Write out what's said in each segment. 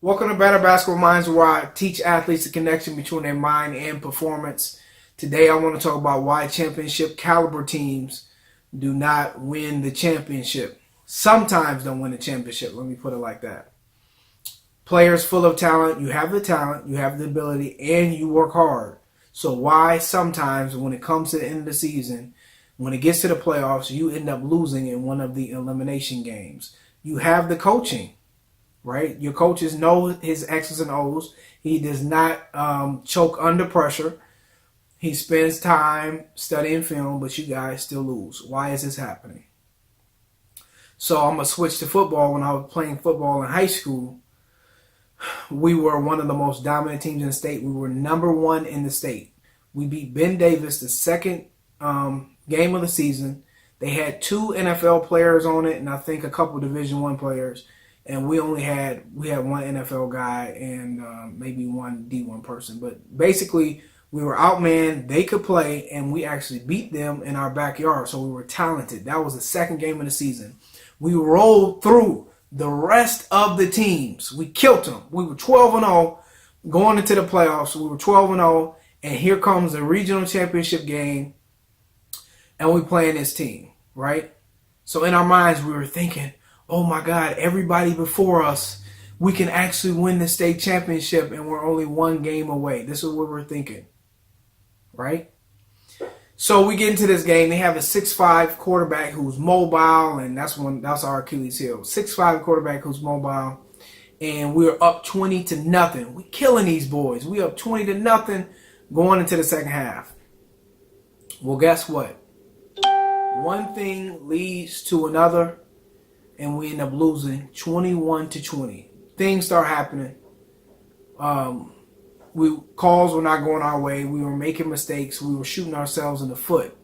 Welcome to Better Basketball Minds, where I teach athletes the connection between their mind and performance. Today I want to talk about why championship caliber teams do not win the championship. Sometimes don't win the championship, let me put it like that. Players full of talent, you have the ability, and you work hard. So why sometimes when it comes to the end of the season, when it gets to the playoffs, you end up losing in one of the elimination games? You have the coaching. Right? Your coaches know his X's and O's. He does not choke under pressure. He spends time studying film, but you guys still lose. Why is this happening? So I'm going to switch to football. When I was playing football in high school, we were one of the most dominant teams in the state. We were number one in the state. We beat Ben Davis the second game of the season. They had 2 NFL players on it, and I think a couple Division I players. And we had one NFL guy and maybe one D1 person. But basically, we were outmanned. They could play, and we actually beat them in our backyard. So we were talented. That was the second game of the season. We rolled through the rest of the teams. We killed them. We were 12-0 going into the playoffs. We were 12-0, and here comes the regional championship game, and we playing this team, right? So in our minds, we were thinking, oh my God, everybody before us, we can actually win the state championship and we're only 1 game away. This is what we're thinking, right? So we get into this game. They have a 6'5" quarterback who's mobile, and that's our Achilles heel. 6'5" quarterback who's mobile, and we're up 20-0. We're killing these boys. We up 20-0 going into the second half. Well, guess what? One thing leads to another, and we end up losing 21-20. Things start happening. Calls were not going our way. We were making mistakes. We were shooting ourselves in the foot.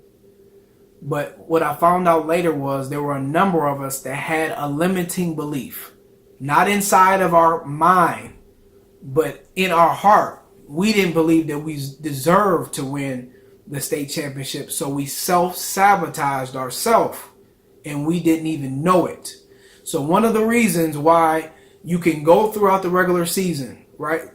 But what I found out later was there were a number of us that had a limiting belief. Not inside of our mind, but in our heart. We didn't believe that we deserved to win the state championship. So we self-sabotaged ourselves, and we didn't even know it. So one of the reasons why you can go throughout the regular season, right?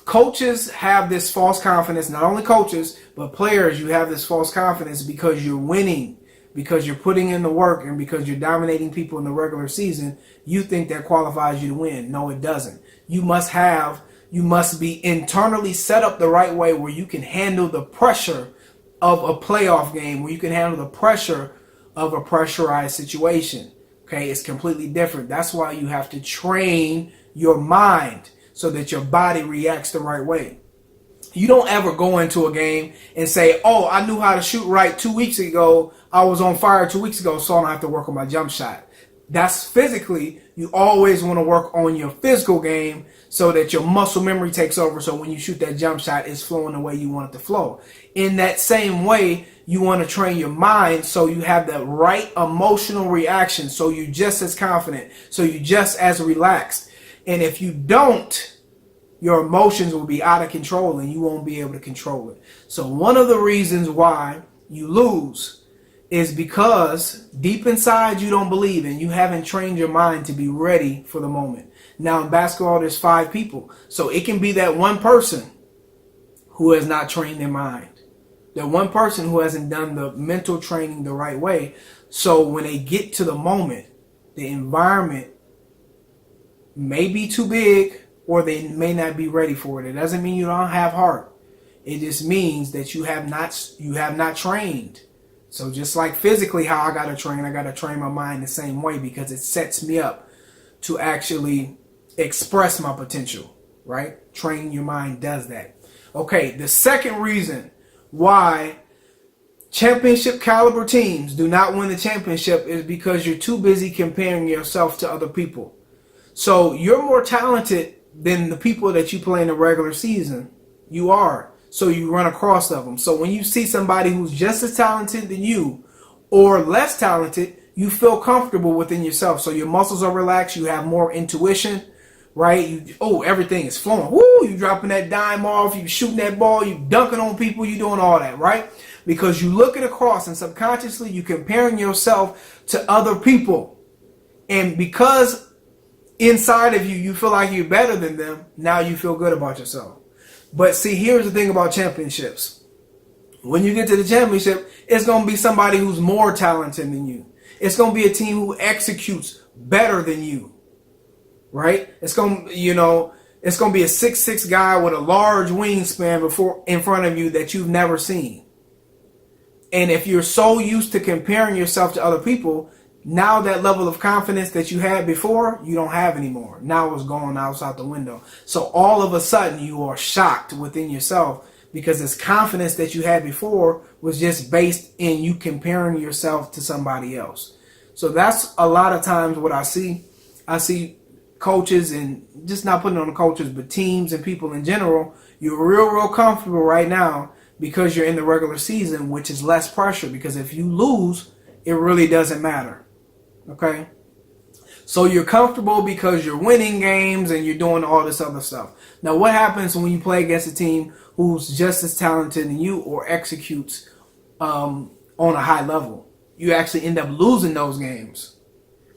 Coaches have this false confidence. Not only coaches, but players, you have this false confidence because you're winning, because you're putting in the work, and because you're dominating people in the regular season. You think that qualifies you to win. No, it doesn't. You must be internally set up the right way where you can handle the pressure of a playoff game, where you can handle the pressure of a pressurized situation. Okay, it's completely different. That's why you have to train your mind so that your body reacts the right way. You don't ever go into a game and say, oh, I knew how to shoot right 2 weeks ago. I was on fire 2 weeks ago, so I don't have to work on my jump shot. That's physically. You always want to work on your physical game so that your muscle memory takes over. So when you shoot that jump shot, it's flowing the way you want it to flow. In that same way, you want to train your mind so you have the right emotional reaction, so you're just as confident, so you're just as relaxed. And if you don't, your emotions will be out of control and you won't be able to control it. So one of the reasons why you lose is because deep inside you don't believe and you haven't trained your mind to be ready for the moment. Now in basketball, there's 5 people. So it can be that one person who has not trained their mind. That one person who hasn't done the mental training the right way. So when they get to the moment, the environment may be too big or they may not be ready for it. It doesn't mean you don't have heart. It just means that you have not trained. So just like physically how I got to train my mind the same way, because it sets me up to actually express my potential, right? Training your mind does that. Okay, the second reason why championship caliber teams do not win the championship is because you're too busy comparing yourself to other people. So you're more talented than the people that you play in the regular season. You are. So you run across of them. So when you see somebody who's just as talented than you or less talented, you feel comfortable within yourself. So your muscles are relaxed. You have more intuition, right? Everything is flowing. Woo, you dropping that dime off. You shooting that ball. You dunking on people. You doing all that, right? Because you looking across and subconsciously you comparing yourself to other people. And because inside of you, you feel like you're better than them. Now you feel good about yourself. But see, here's the thing about championships. When you get to the championship, it's going to be somebody who's more talented than you. It's going to be a team who executes better than you. Right? It's going to, it's going to be a 6'6" guy with a large wingspan in front of you that you've never seen. And if you're so used to comparing yourself to other people, now that level of confidence that you had before, you don't have anymore. Now it's gone outside the window. So all of a sudden you are shocked within yourself because this confidence that you had before was just based in you comparing yourself to somebody else. So that's a lot of times what I see. I see coaches, and just not putting on the coaches, but teams and people in general, you're real comfortable right now because you're in the regular season, which is less pressure, because if you lose, it really doesn't matter. Okay? So you're comfortable because you're winning games and you're doing all this other stuff. Now, what happens when you play against a team who's just as talented than you or executes on a high level? You actually end up losing those games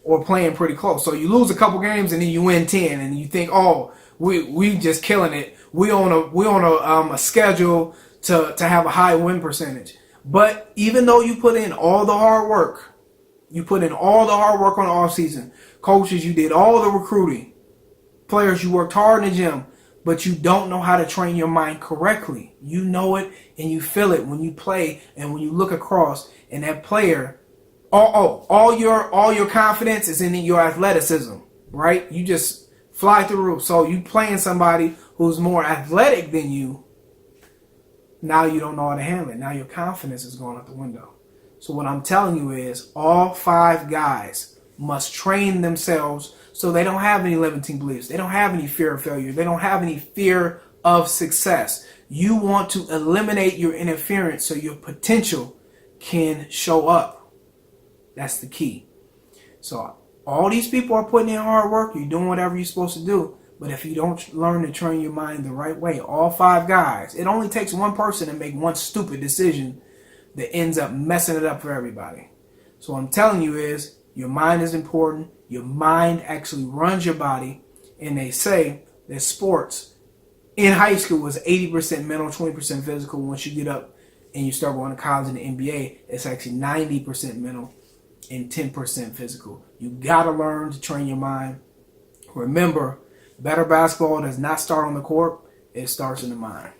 or playing pretty close. So you lose a couple games and then you win 10 and you think, oh, we just killing it. We on a schedule to have a high win percentage. But even though you put in all the hard work, on the off season, coaches, you did all the recruiting, players, you worked hard in the gym, but you don't know how to train your mind correctly. You know it and you feel it when you play and when you look across and that player, all your confidence is in your athleticism, right? You just fly through the roof. So you playing somebody who's more athletic than you, now you don't know how to handle it. Now your confidence is going out the window. So what I'm telling you is all 5 guys must train themselves so they don't have any limiting beliefs. They don't have any fear of failure. They don't have any fear of success. You want to eliminate your interference so your potential can show up. That's the key. So all these people are putting in hard work. You're doing whatever you're supposed to do. But if you don't learn to train your mind the right way, all 5 guys, it only takes one person to make one stupid decision that ends up messing it up for everybody. So what I'm telling you is your mind is important. Your mind actually runs your body. And they say that sports in high school was 80% mental, 20% physical. Once you get up and you start going to college and the NBA, it's actually 90% mental and 10% physical. You got to learn to train your mind. Remember, better basketball does not start on the court. It starts in the mind.